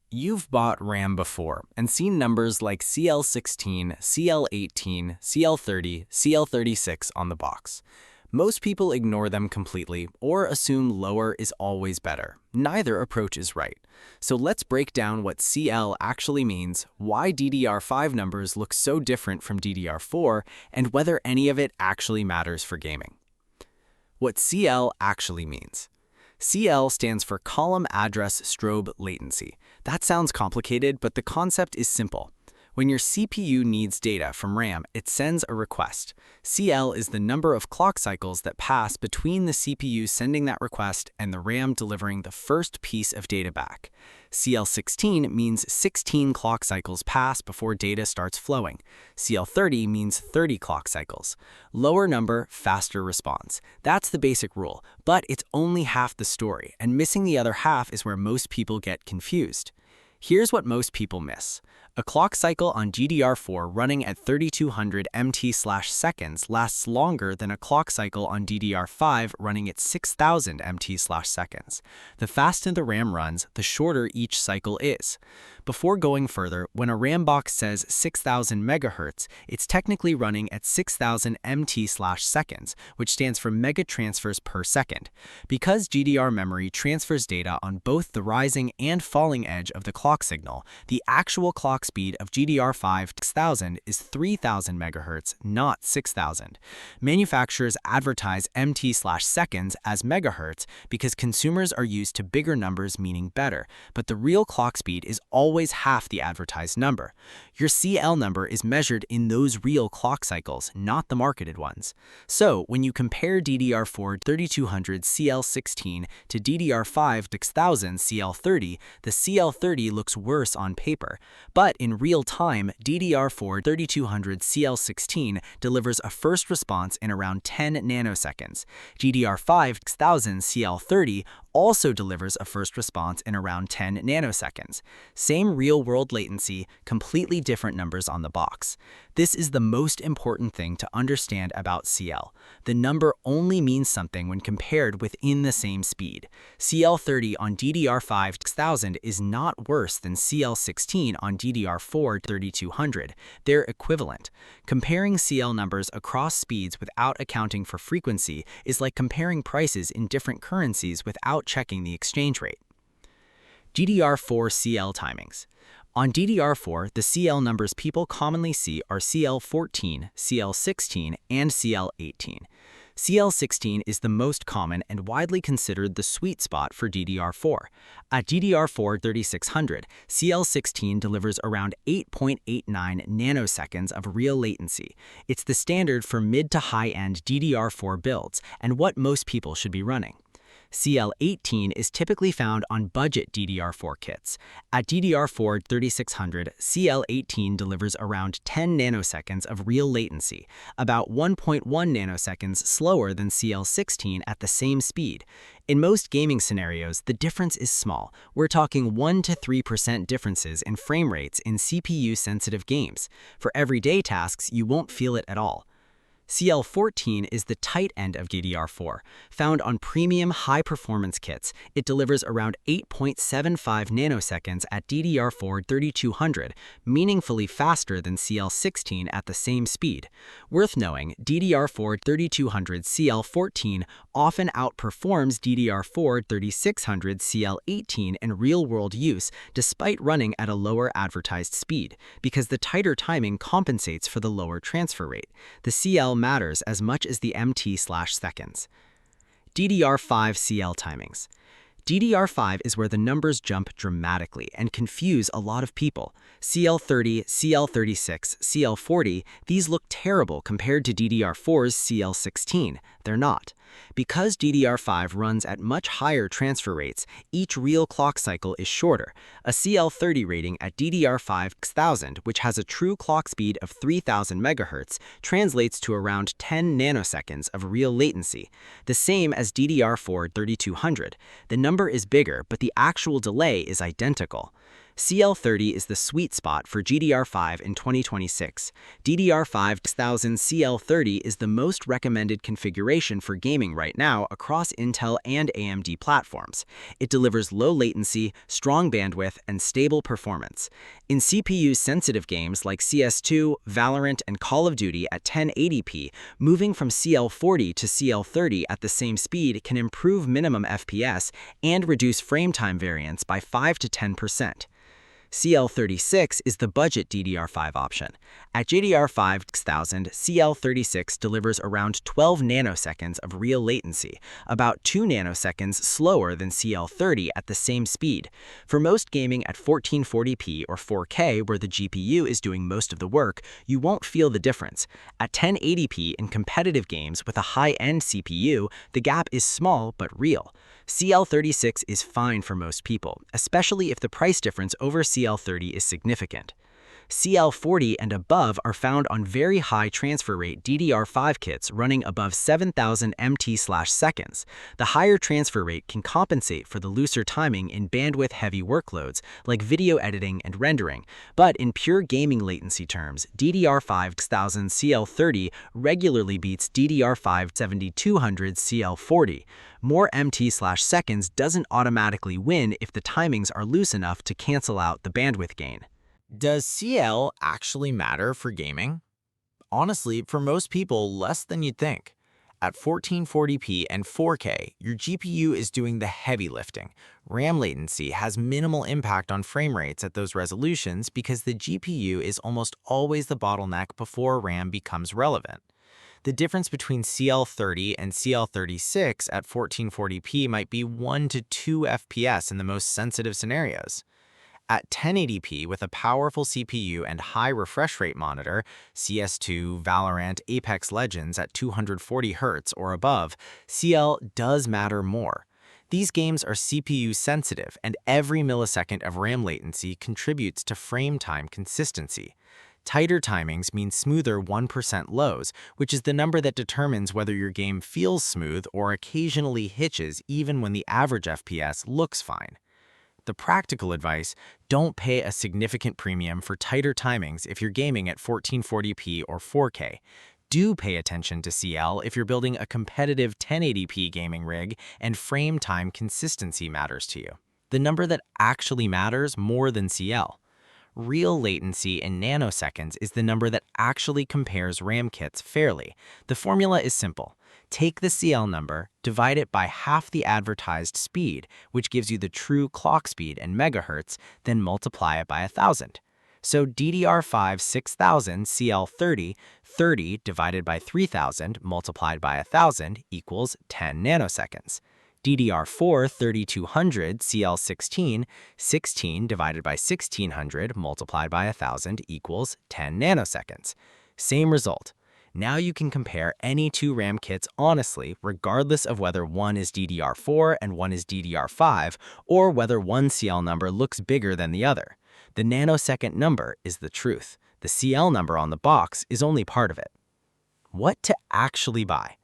You've bought RAM before and seen numbers like CL16, CL18, CL30, CL36 on the box. Most people ignore them completely or assume lower is always better. Neither approach is right. So let's break down what CL actually means, why DDR5 numbers look so different from DDR4, and whether any of it actually matters for gaming. What CL actually means. CL stands for Column Address Strobe Latency. That sounds complicated, but the concept is simple. When your CPU needs data from RAM, it sends a request. CL is the number of clock cycles that pass between the CPU sending that request and the RAM delivering the first piece of data back. CL16 means 16 clock cycles pass before data starts flowing. CL30 means 30 clock cycles. Lower number, faster response. That's the basic rule, but it's only half the story, and missing the other half is where most people get confused. Here's what most people miss. A clock cycle on DDR4 running at 3200 mt/seconds lasts longer than a clock cycle on DDR5 running at 6000 mt/seconds. The faster the RAM runs, the shorter each cycle is. Before going further, when a RAM box says 6000 MHz, it's technically running at 6000 mt/seconds, which stands for mega transfers per second. Because GDR memory transfers data on both the rising and falling edge of the clock signal, the actual clock speed of GDR5 6000 is 3000 MHz, not 6000. Manufacturers advertise mt/seconds as megahertz because consumers are used to bigger numbers meaning better, but the real clock speed is always half the advertised number. Your CL number is measured in those real clock cycles, not the marketed ones. So, when you compare DDR4 3200 CL16 to DDR5 6000 CL30, the CL30 looks worse on paper. But in real time, DDR4 3200 CL16 delivers a first response in around 10 nanoseconds. DDR5 6000 CL30 also delivers a first response in around 10 nanoseconds. Same real-world latency, completely different numbers on the box. This is the most important thing to understand about CL. The number only means something when compared within the same speed. CL30 on DDR5 6000 is not worse than CL16 on DDR4 3200. They're equivalent. Comparing CL numbers across speeds without accounting for frequency is like comparing prices in different currencies without checking the exchange rate. DDR4 CL timings. On DDR4, the CL numbers people commonly see are CL14, CL16, and CL18. CL16 is the most common and widely considered the sweet spot for DDR4. At DDR4 3600, CL16 delivers around 8.89 nanoseconds of real latency. It's the standard for mid to high-end DDR4 builds and what most people should be running. CL18 is typically found on budget DDR4 kits. At DDR4 3600, CL18 delivers around 10 nanoseconds of real latency, about 1.1 nanoseconds slower than CL16 at the same speed. In most gaming scenarios, the difference is small. We're talking 1 to 3% differences in frame rates in CPU-sensitive games. For everyday tasks, you won't feel it at all. CL14 is the tight end of DDR4. Found on premium high-performance kits, it delivers around 8.75 nanoseconds at DDR4 3200, meaningfully faster than CL16 at the same speed. Worth knowing, DDR4 3200 CL14 often outperforms DDR4 3600 CL18 in real-world use despite running at a lower advertised speed, because the tighter timing compensates for the lower transfer rate. The CL matters as much as the mt/seconds. DDR5 CL timings. DDR5 is where the numbers jump dramatically and confuse a lot of people. CL30, CL36, CL40, these look terrible compared to DDR4's CL16. They're not. Because DDR5 runs at much higher transfer rates, each real clock cycle is shorter. A CL30 rating at DDR5 6000, which has a true clock speed of 3000 MHz, translates to around 10 nanoseconds of real latency, the same as DDR4 3200. The number is bigger, but the actual delay is identical. CL30 is the sweet spot for GDR5 in 2026. DDR5 6000 CL30 is the most recommended configuration for gaming right now across Intel and AMD platforms. It delivers low latency, strong bandwidth, and stable performance. In CPU-sensitive games like CS2, Valorant, and Call of Duty at 1080p, moving from CL40 to CL30 at the same speed can improve minimum FPS and reduce frame time variance by 5 to 10%. CL36 is the budget DDR5 option. At GDR5 6000, CL36 delivers around 12 nanoseconds of real latency, about 2 nanoseconds slower than CL30 at the same speed. For most gaming at 1440p or 4K, where the GPU is doing most of the work, you won't feel the difference. At 1080p in competitive games with a high-end CPU, the gap is small but real. CL36 is fine for most people, especially if the price difference over CL30 is significant. CL40 and above are found on very high transfer rate DDR5 kits running above 7000 mt/seconds. The higher transfer rate can compensate for the looser timing in bandwidth-heavy workloads like video editing and rendering, but in pure gaming latency terms, DDR5 6000 CL30 regularly beats DDR5 7200 CL40. More mt/seconds doesn't automatically win if the timings are loose enough to cancel out the bandwidth gain. Does CL actually matter for gaming? Honestly, for most people, less than you'd think. At 1440p and 4K, your GPU is doing the heavy lifting. RAM latency has minimal impact on frame rates at those resolutions because the GPU is almost always the bottleneck before RAM becomes relevant. The difference between CL30 and CL36 at 1440p might be 1 to 2 FPS in the most sensitive scenarios. At 1080p with a powerful CPU and high refresh rate monitor, CS2, Valorant, Apex Legends at 240Hz or above, CL does matter more. These games are CPU sensitive, and every millisecond of RAM latency contributes to frame time consistency. Tighter timings mean smoother 1% lows, which is the number that determines whether your game feels smooth or occasionally hitches even when the average FPS looks fine. The practical advice: don't pay a significant premium for tighter timings if you're gaming at 1440p or 4K. Do pay attention to CL if you're building a competitive 1080p gaming rig and frame time consistency matters to you. The number that actually matters more than CL. Real latency in nanoseconds is the number that actually compares RAM kits fairly. The formula is simple. Take the CL number, divide it by half the advertised speed, which gives you the true clock speed in megahertz, then multiply it by 1000. So DDR5 6000 CL30, 30 divided by 3000 multiplied by 1000 equals 10 nanoseconds. DDR4 3200 CL16, 16 divided by 1600 multiplied by 1000 equals 10 nanoseconds. Same result. Now you can compare any two RAM kits honestly, regardless of whether one is DDR4 and one is DDR5, or whether one CL number looks bigger than the other. The nanosecond number is the truth. The CL number on the box is only part of it. What to actually buy?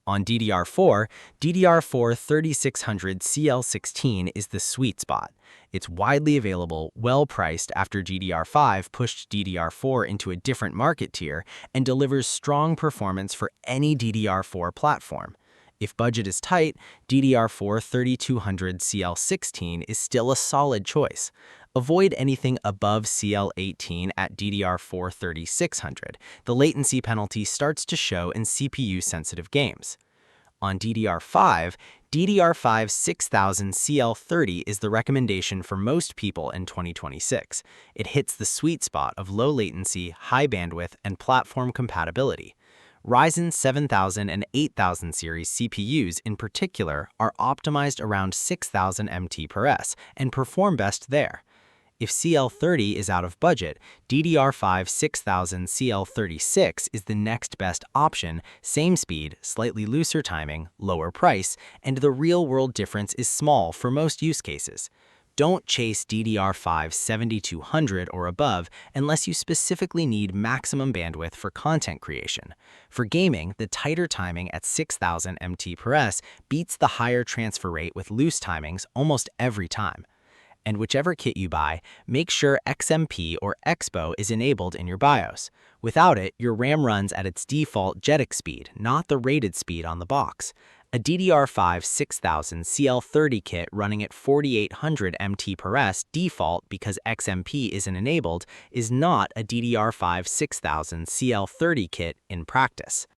On DDR4, DDR4 3600 CL16 is the sweet spot. It's widely available, well-priced after DDR5 pushed DDR4 into a different market tier, and delivers strong performance for any DDR4 platform. If budget is tight, DDR4 3200 CL16 is still a solid choice. Avoid anything above CL18 at DDR4 3600. The latency penalty starts to show in CPU-sensitive games. On DDR5, DDR5 6000 CL30 is the recommendation for most people in 2026. It hits the sweet spot of low latency, high bandwidth, and platform compatibility. Ryzen 7000 and 8000 series CPUs in particular are optimized around 6000 mt/s and perform best there. If CL30 is out of budget, DDR5 6000 CL36 is the next best option, same speed, slightly looser timing, lower price, and the real-world difference is small for most use cases. Don't chase DDR5 7200 or above unless you specifically need maximum bandwidth for content creation. For gaming, the tighter timing at 6000 mt/s beats the higher transfer rate with loose timings almost every time. And whichever kit you buy, make sure XMP or Expo is enabled in your BIOS. Without it, your RAM runs at its default JEDEC speed, not the rated speed on the box. A DDR5 6000 CL30 kit running at 4800 MT/s default because XMP isn't enabled is not a DDR5 6000 CL30 kit in practice.